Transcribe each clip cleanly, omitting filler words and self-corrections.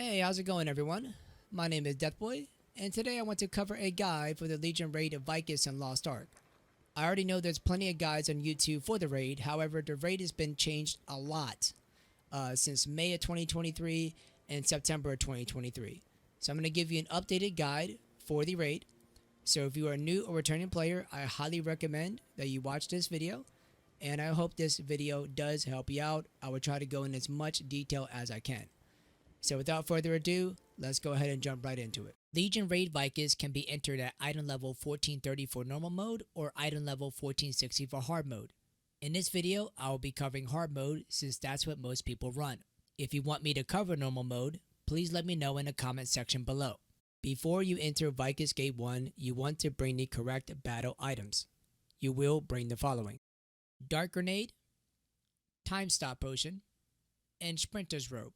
Hey, how's it going, everyone? My name is Deathboy, and today I want to cover a guide for the Legion raid of Vykas and Lost Ark. I already know there's plenty of guides on YouTube for the raid, however, the raid has been changed a lot since May of 2023 and September of 2023. So I'm going to give you an updated guide for the raid. So if you are a new or returning player, I highly recommend that you watch this video, and I hope this video does help you out. I will try to go in as much detail as I can. So without further ado, let's go ahead and jump right into it. Legion Raid Vykas can be entered at item level 1430 for normal mode or item level 1460 for hard mode. In this video, I will be covering hard mode since that's what most people run. If you want me to cover normal mode, please let me know in the comment section below. Before you enter Vykas Gate 1, you want to bring the correct battle items. You will bring the following: Dark Grenade, Timestop Potion, and Sprinter's Robe.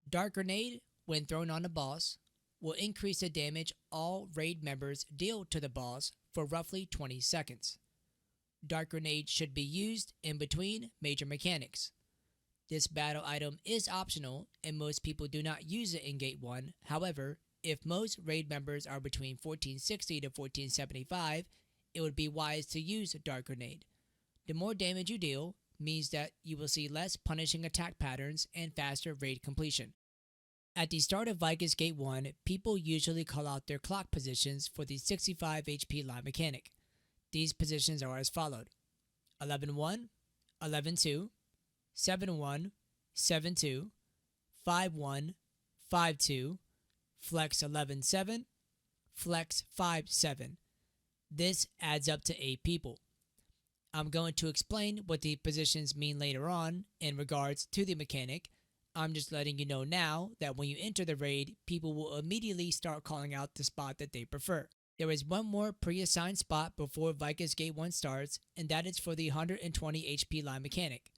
Dark Grenade, when thrown on the boss, will increase the damage all raid members deal to the boss for roughly 20 seconds. Dark Grenade should be used in between major mechanics. This battle item is optional and most people do not use it in Gate 1. However, if most raid members are between 1460 to 1475, it would be wise to use Dark Grenade. The more damage you deal means that you will see less punishing attack patterns and faster raid completion. At the start of Vykas Gate 1, people usually call out their clock positions for the 65 HP line mechanic. These positions are as followed: 11-1, 11-2, 7-1, 7-2, 5-1, 5-2, flex 11-7, flex 5-7. This adds up to 8 people. I'm going to explain what the positions mean later on in regards to the mechanic. I'm just letting you know now that when you enter the raid, people will immediately start calling out the spot that they prefer. There is one more pre-assigned spot before Vykas Gate 1 starts, and that is for the 120 HP line mechanic.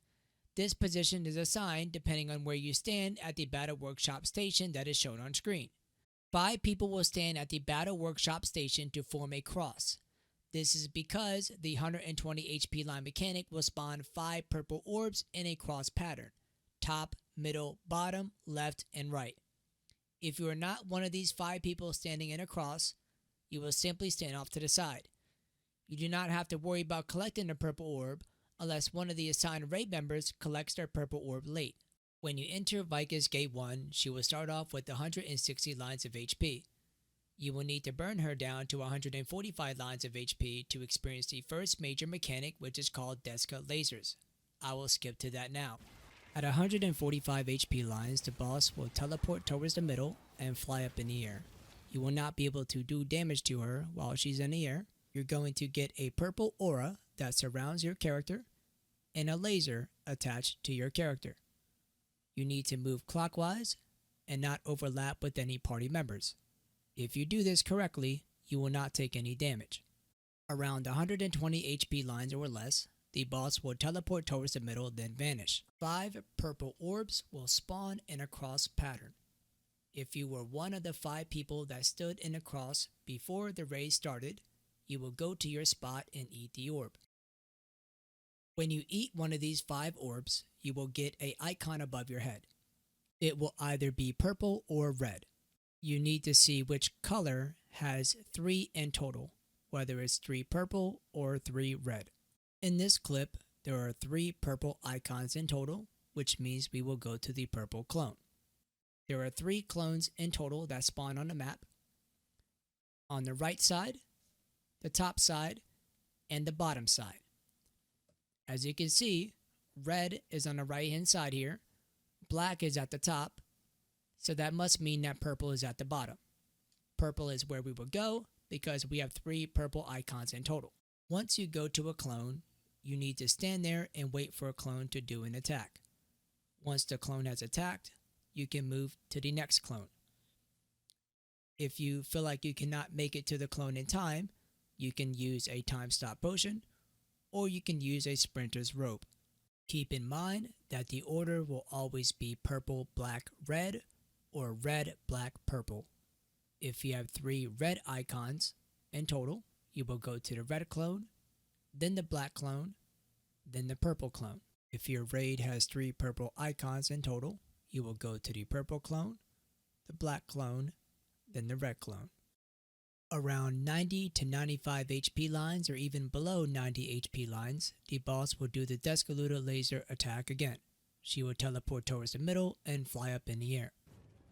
This position is assigned depending on where you stand at the Battle Workshop station that is shown on screen. 5 people will stand at the Battle Workshop station to form a cross. This is because the 120 HP line mechanic will spawn 5 purple orbs in a cross pattern: top, middle, bottom, left, and right. If you are not one of these 5 people standing in a cross, you will simply stand off to the side. You do not have to worry about collecting the purple orb unless one of the assigned raid members collects their purple orb late. When you enter Vykas Gate 1, she will start off with 160 lines of HP. You will need to burn her down to 145 lines of HP to experience the first major mechanic, which is called Deska Lasers. I will skip to that now. At 145 HP lines, the boss will teleport towards the middle and fly up in the air. You will not be able to do damage to her while she's in the air. You're going to get a purple aura that surrounds your character and a laser attached to your character. You need to move clockwise and not overlap with any party members. If you do this correctly, you will not take any damage. Around 120 HP lines or less, the boss will teleport towards the middle, then vanish. 5 purple orbs will spawn in a cross pattern. If you were one of the 5 people that stood in a cross before the raid started, you will go to your spot and eat the orb. When you eat one of these 5 orbs, you will get an icon above your head. It will either be purple or red. You need to see which color has 3 in total, whether it's 3 purple or 3 red. In this clip, there are 3 purple icons in total, which means we will go to the purple clone. There are 3 clones in total that spawn on the map: on the right side, the top side, and the bottom side. As you can see, red is on the right hand side here, black is at the top, so that must mean that purple is at the bottom. Purple is where we will go because we have 3 purple icons in total. Once you go to a clone, you need to stand there and wait for a clone to do an attack. Once the clone has attacked, you can move to the next clone. If you feel like you cannot make it to the clone in time, you can use a Timestop Potion or you can use a Sprinter's Robe. Keep in mind that the order will always be purple, black, red, or red, black, purple. If you have 3 red icons in total, you will go to the red clone, then the black clone, then the purple clone. If your raid has 3 purple icons in total, you will go to the purple clone, the black clone, then the red clone. Around 90 to 95 HP lines or even below 90 HP lines, the boss will do the Deska Laser attack again. She will teleport towards the middle and fly up in the air.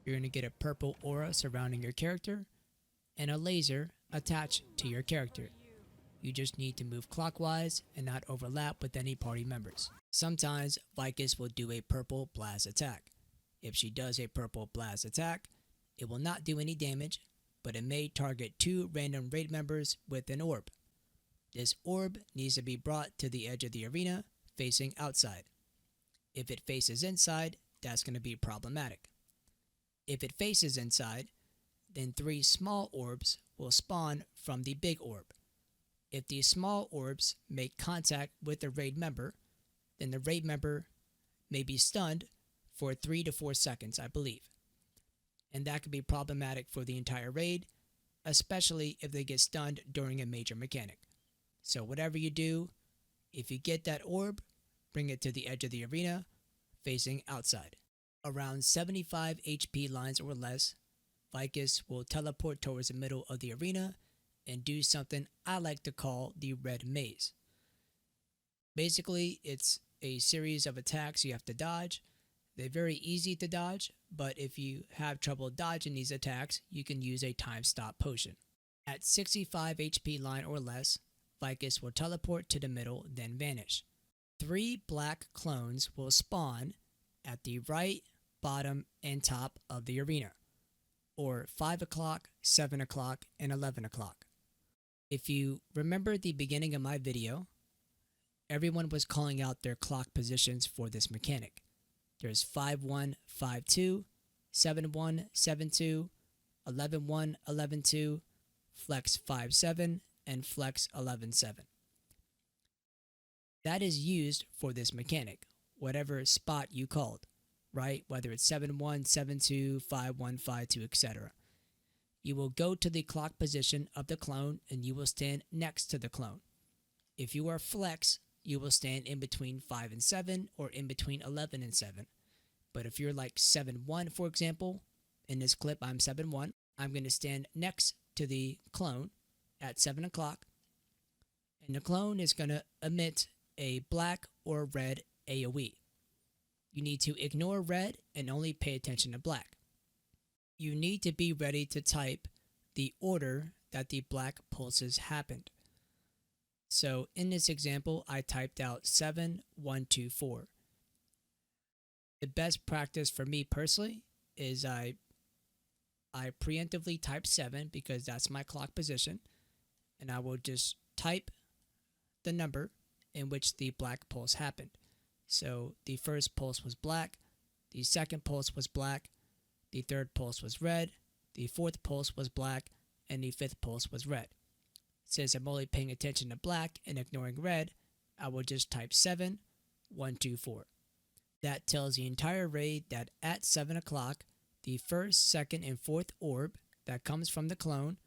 You're going to get a purple aura surrounding your character and a laser attached to your character. You just need to move clockwise and not overlap with any party members. Sometimes Vykas will do a purple blast attack. If she does a purple blast attack, it will not do any damage, but it may target 2 random raid members with an orb. This orb needs to be brought to the edge of the arena facing outside. If it faces inside, that's going to be problematic. If it faces inside, then 3 small orbs will spawn from the big orb. If these small orbs make contact with the raid member, then the raid member may be stunned for 3 to 4 seconds, I believe. And that could be problematic for the entire raid, especially if they get stunned during a major mechanic. So whatever you do, if you get that orb, bring it to the edge of the arena, facing outside. Around 75 HP lines or less, Vykas will teleport towards the middle of the arena and do something I like to call the red maze. Basically, it's a series of attacks you have to dodge. They're very easy to dodge, but if you have trouble dodging these attacks, you can use a Timestop potion. At 65 HP line or less, Vykas will teleport to the middle, then vanish. 3 black clones will spawn at the right, bottom, and top of the arena, or 5 o'clock, 7 o'clock, and 11 o'clock. If you remember the beginning of my video, everyone was calling out their clock positions for this mechanic. There's 5-1, 5-2, 7-1, 7-2, 11-1, 11-2, flex 5-7, and flex 11-7. That is used for this mechanic, whatever spot you called, right? Whether it's 7-1, 7-2, 5-1, 5-2, etc. You will go to the clock position of the clone and you will stand next to the clone. If you are flex, you will stand in between 5 and 7 or in between 11 and 7. But if you're like 7-1, for example, in this clip I'm 7-1, I'm going to stand next to the clone at 7 o'clock, and the clone is going to emit a black or red AoE. You need to ignore red and only pay attention to black. You need to be ready to type the order that the black pulses happened. So in this example, I typed out 7, 1, 2, 4. The best practice for me personally is I preemptively type 7 because that's my clock position, and I will just type the number in which the black pulse happened. So the first pulse was black, the second pulse was black, the third pulse was red, the fourth pulse was black, and the fifth pulse was red. Since I'm only paying attention to black and ignoring red, I will just type 7, 1, 2, 4. That tells the entire raid that at 7 o'clock, the first, second, and fourth orb that comes from the clone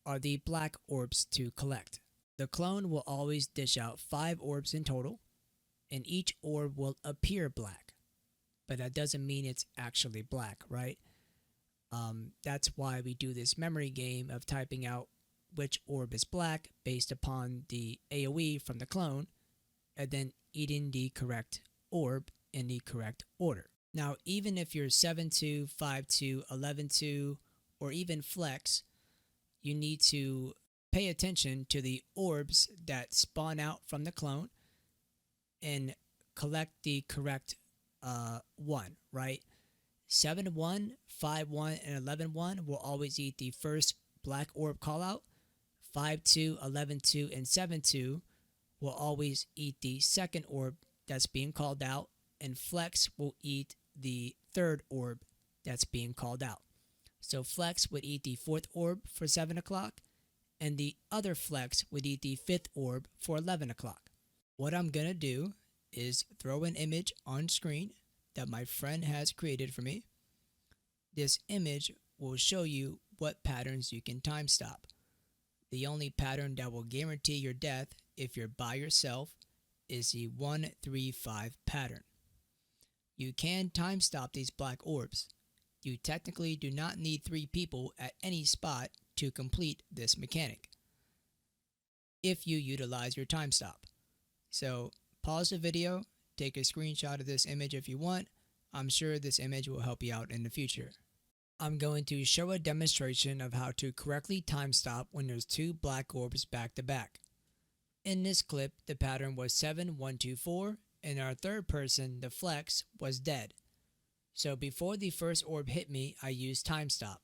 are the black orbs to collect. The clone will always dish out 5 orbs in total, and each orb will appear black. But that doesn't mean it's actually black, right? That's why we do this memory game of typing out which orb is black based upon the AoE from the clone, and then eating the correct orb in the correct order. Now, even if you're 7-2, 5-2, 11-2, or even flex, you need to pay attention to the orbs that spawn out from the clone and collect the correct one, right? 7-1, 5-1, and 11-1 will always eat the first black orb callout. 5-2, 11-2, and 7-2 will always eat the second orb that's being called out, and flex will eat the third orb that's being called out. So flex would eat the fourth orb for 7 o'clock, and the other flex would eat the fifth orb for 11 o'clock. What I'm going to do is throw an image on screen that my friend has created for me. This image will show you what patterns you can time stop. The only pattern that will guarantee your death if you're by yourself is the 1-3-5 pattern. You can time stop these black orbs. You technically do not need 3 people at any spot to complete this mechanic if you utilize your time stop. So pause the video, take a screenshot of this image if you want. I'm sure this image will help you out in the future. I'm going to show a demonstration of how to correctly time stop when there's 2 black orbs back to back. In this clip, the pattern was 7-1-2-4, and our third person, the flex, was dead. So before the first orb hit me, I used time stop.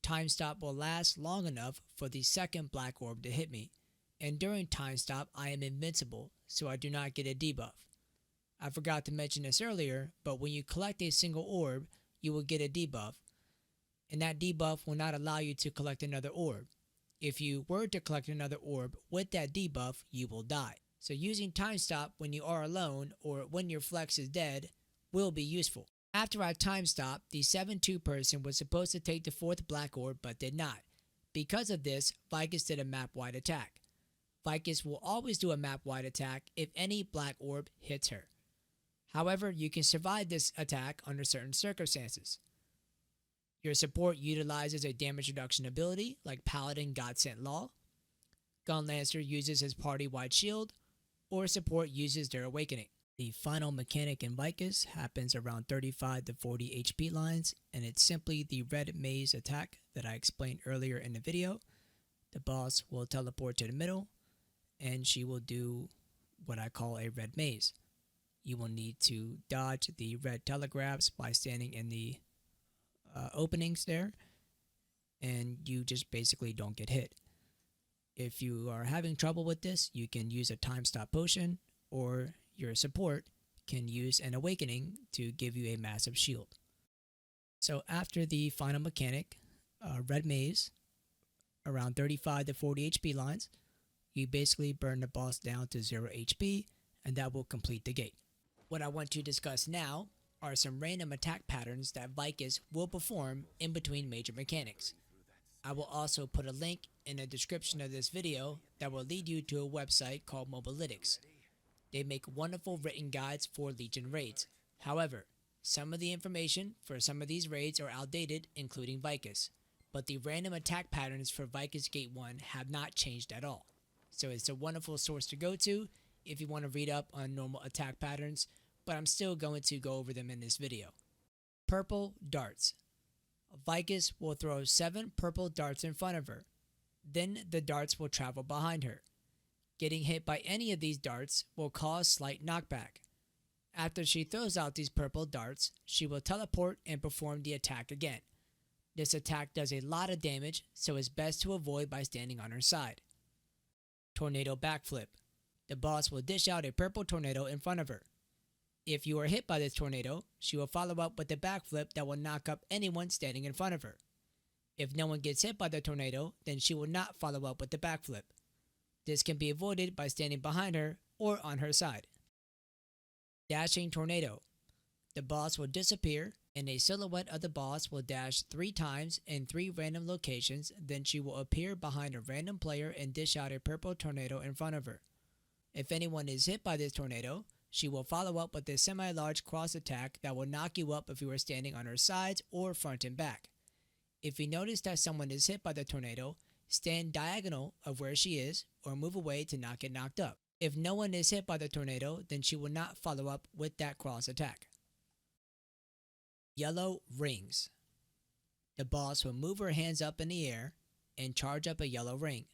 Time stop will last long enough for the second black orb to hit me, and during time stop I am invincible, so I do not get a debuff. I forgot to mention this earlier, but when you collect a single orb, you will get a debuff, and that debuff will not allow you to collect another orb. If you were to collect another orb with that debuff, you will die. So using time stop when you are alone or when your flex is dead will be useful. After I time stop, the 7-2 person was supposed to take the 4th black orb but did not. Because of this, Vykas did a map-wide attack. Vykas will always do a map-wide attack if any black orb hits her. However, you can survive this attack under certain circumstances. Your support utilizes a damage reduction ability like Paladin Godsent Law. Gunlancer uses his party-wide shield, or support uses their awakening. The final mechanic in Vykas happens around 35 to 40 HP lines, and it's simply the red maze attack that I explained earlier in the video. The boss will teleport to the middle, and she will do what I call a red maze. You will need to dodge the red telegraphs by standing in the openings there, and you just basically don't get hit. If you are having trouble with this, you can use a time stop potion, or your support can use an awakening to give you a massive shield. So after the final mechanic, red maze, around 35 to 40 HP lines, you basically burn the boss down to 0 HP, and that will complete the gate. What I want to discuss now are some random attack patterns that Vykas will perform in between major mechanics. I will also put a link in the description of this video that will lead you to a website called Mobalytics. They make wonderful written guides for Legion raids. However, some of the information for some of these raids are outdated, including Vykas, but the random attack patterns for Vykas Gate 1 have not changed at all. So it's a wonderful source to go to if you want to read up on normal attack patterns, but I'm still going to go over them in this video. Purple darts. Vykas will throw 7 purple darts in front of her. Then the darts will travel behind her. Getting hit by any of these darts will cause slight knockback. After she throws out these purple darts, she will teleport and perform the attack again. This attack does a lot of damage, so it's best to avoid by standing on her side. Tornado backflip. The boss will dish out a purple tornado in front of her. If you are hit by this tornado, she will follow up with a backflip that will knock up anyone standing in front of her. If no one gets hit by the tornado, then she will not follow up with the backflip. This can be avoided by standing behind her or on her side. Dashing tornado. The boss will disappear, and a silhouette of the boss will dash 3 times in 3 random locations, then she will appear behind a random player and dish out a purple tornado in front of her. If anyone is hit by this tornado, she will follow up with a semi-large cross attack that will knock you up if you are standing on her sides or front and back. If you notice that someone is hit by the tornado, stand diagonal of where she is or move away to not get knocked up. If no one is hit by the tornado, then she will not follow up with that cross attack. Yellow rings. The boss will move her hands up in the air and charge up a yellow ring.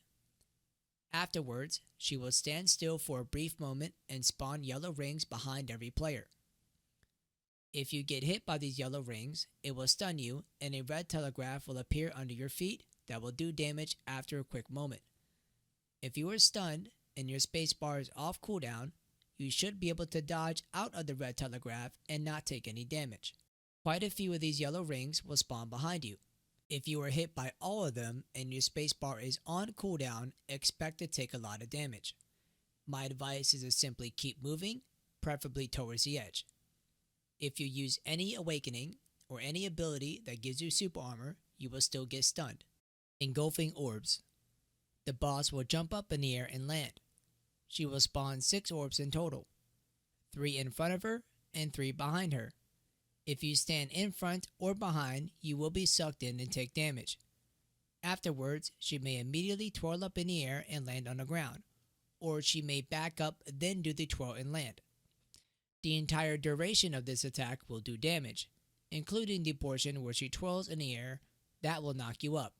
Afterwards, she will stand still for a brief moment and spawn yellow rings behind every player. If you get hit by these yellow rings, it will stun you and a red telegraph will appear under your feet that will do damage after a quick moment. If you are stunned and your spacebar is off cooldown, you should be able to dodge out of the red telegraph and not take any damage. Quite a few of these yellow rings will spawn behind you. If you are hit by all of them and your spacebar is on cooldown, expect to take a lot of damage. My advice is to simply keep moving, preferably towards the edge. If you use any awakening or any ability that gives you super armor, you will still get stunned. Engulfing Orbs. The boss will jump up in the air and land. She will spawn 6 orbs in total, 3 in front of her and 3 behind her. If you stand in front or behind, you will be sucked in and take damage. Afterwards, she may immediately twirl up in the air and land on the ground, or she may back up then do the twirl and land. The entire duration of this attack will do damage, including the portion where she twirls in the air. That will knock you up.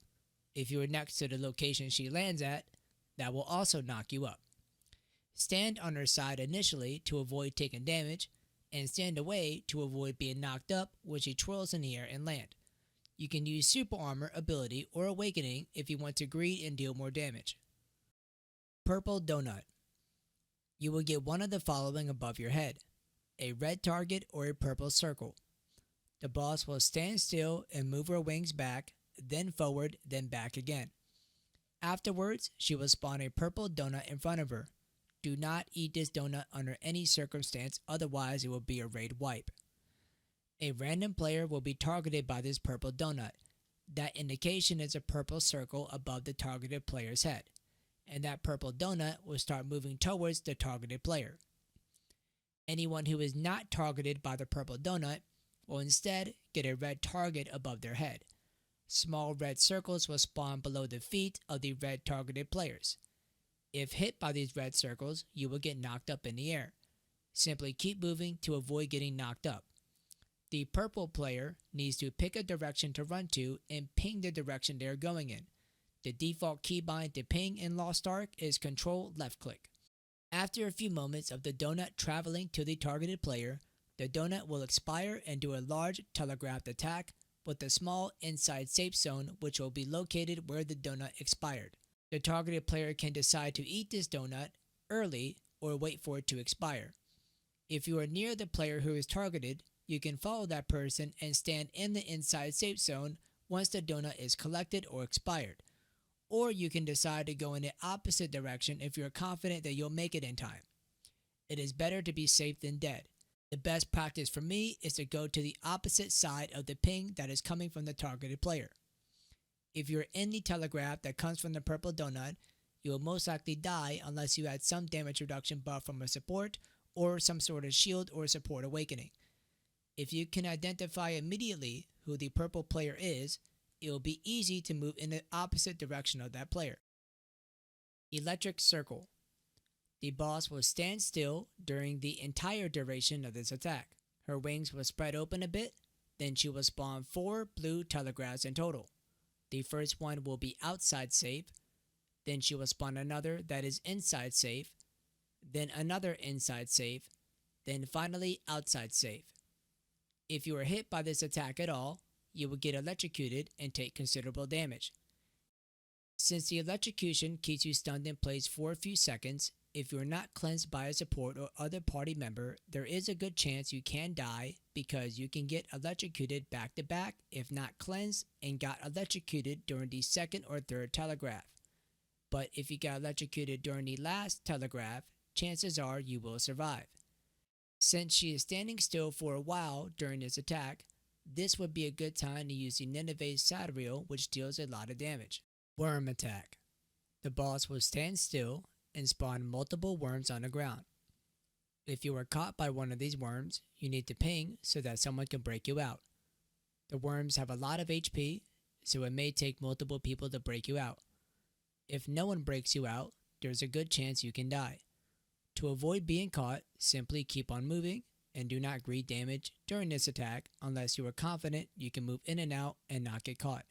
If you are next to the location she lands at, that will also knock you up. Stand on her side initially to avoid taking damage, and stand away to avoid being knocked up when she twirls in the air and land. You can use Super Armor ability or Awakening if you want to greed and deal more damage. Purple Donut. You will get one of the following above your head: a red target or a purple circle. The boss will stand still and move her wings back, then forward, then back again. Afterwards, she will spawn a purple donut in front of her. Do not eat this donut under any circumstance, otherwise it will be a raid wipe. A random player will be targeted by this purple donut. That indication is a purple circle above the targeted player's head, and that purple donut will start moving towards the targeted player. Anyone who is not targeted by the purple donut will instead get a red target above their head. Small red circles will spawn below the feet of the red targeted players. If hit by these red circles, you will get knocked up in the air. Simply keep moving to avoid getting knocked up. The purple player needs to pick a direction to run to and ping the direction they are going in. The default keybind to ping in Lost Ark is Control left click. After a few moments of the donut traveling to the targeted player, the donut will expire and do a large telegraphed attack with a small inside safe zone which will be located where the donut expired. The targeted player can decide to eat this donut early or wait for it to expire. If you are near the player who is targeted, you can follow that person and stand in the inside safe zone once the donut is collected or expired. Or you can decide to go in the opposite direction if you are confident that you'll make it in time. It is better to be safe than dead. The best practice for me is to go to the opposite side of the ping that is coming from the targeted player. If you're in the telegraph that comes from the purple donut, you will most likely die unless you had some damage reduction buff from a support or some sort of shield or support awakening. If you can identify immediately who the purple player is, it will be easy to move in the opposite direction of that player. Electric Circle. The boss will stand still during the entire duration of this attack. Her wings will spread open a bit, then she will spawn 4 blue telegraphs in total. The first one will be outside safe, then she will spawn another that is inside safe, then another inside safe, then finally outside safe. If you are hit by this attack at all, you will get electrocuted and take considerable damage. Since the electrocution keeps you stunned in place for a few seconds, if you are not cleansed by a support or other party member, there is a good chance you can die because you can get electrocuted back to back if not cleansed and got electrocuted during the second or third telegraph. But if you got electrocuted during the last telegraph, chances are you will survive. Since she is standing still for a while during this attack, this would be a good time to use the Nineveh's Sidereal, which deals a lot of damage. Worm Attack. The boss will stand still and spawn multiple worms on the ground. If you are caught by one of these worms, you need to ping so that someone can break you out. The worms have a lot of HP, so it may take multiple people to break you out. If no one breaks you out, there's a good chance you can die. To avoid being caught, simply keep on moving and do not greed damage during this attack unless you are confident you can move in and out and not get caught.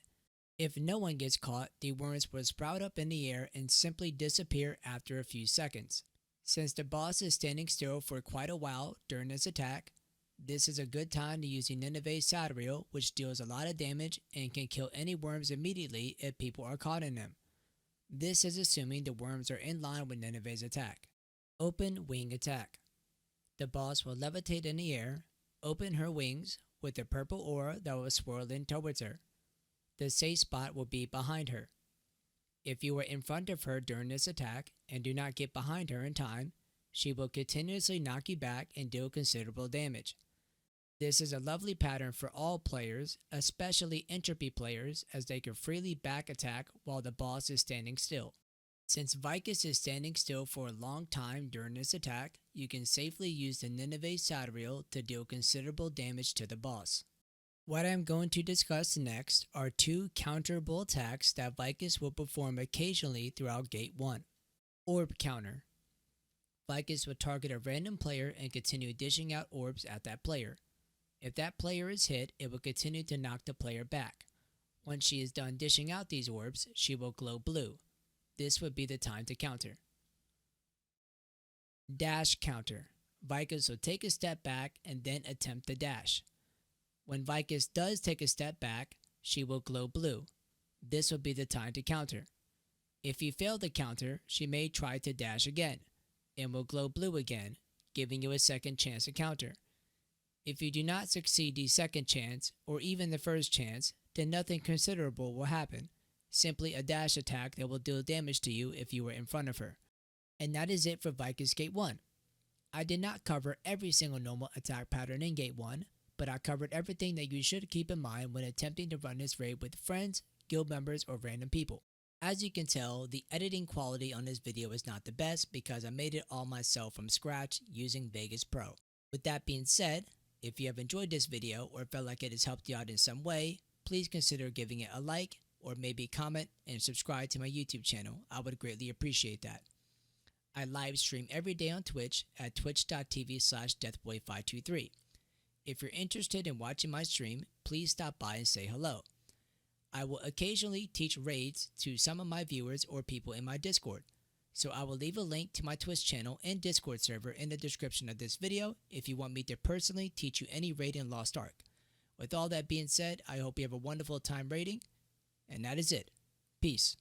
If no one gets caught, the worms will sprout up in the air and simply disappear after a few seconds. Since the boss is standing still for quite a while during this attack, this is a good time to use the Nineveh's Sidereal, which deals a lot of damage and can kill any worms immediately if people are caught in them. This is assuming the worms are in line with Nineveh's attack. Open Wing Attack. The boss will levitate in the air, open her wings with a purple aura that will swirl in towards her. The safe spot will be behind her. If you are in front of her during this attack and do not get behind her in time, she will continuously knock you back and deal considerable damage. This is a lovely pattern for all players, especially entropy players, as they can freely back attack while the boss is standing still. Since Vykas is standing still for a long time during this attack, you can safely use the Nineveh Sidereal to deal considerable damage to the boss. What I am going to discuss next are two counterable attacks that Vykas will perform occasionally throughout Gate 1. Orb Counter. Vykas will target a random player and continue dishing out orbs at that player. If that player is hit, it will continue to knock the player back. Once she is done dishing out these orbs, she will glow blue. This would be the time to counter. Dash Counter. Vykas will take a step back and then attempt to dash. When Vykas does take a step back, she will glow blue. This will be the time to counter. If you fail to counter, she may try to dash again, and will glow blue again, giving you a second chance to counter. If you do not succeed the second chance, or even the first chance, then nothing considerable will happen. Simply a dash attack that will deal damage to you if you were in front of her. And that is it for Vykas Gate 1. I did not cover every single normal attack pattern in Gate 1, but I covered everything that you should keep in mind when attempting to run this raid with friends, guild members, or random people. As you can tell, the editing quality on this video is not the best because I made it all myself from scratch using Vegas Pro. With that being said, if you have enjoyed this video or felt like it has helped you out in some way, please consider giving it a like or maybe comment and subscribe to my YouTube channel. I would greatly appreciate that. I live stream every day on Twitch at twitch.tv/deathboy523. If you're interested in watching my stream, please stop by and say hello. I will occasionally teach raids to some of my viewers or people in my Discord, so I will leave a link to my Twitch channel and Discord server in the description of this video if you want me to personally teach you any raid in Lost Ark. With all that being said, I hope you have a wonderful time raiding, and that is it. Peace.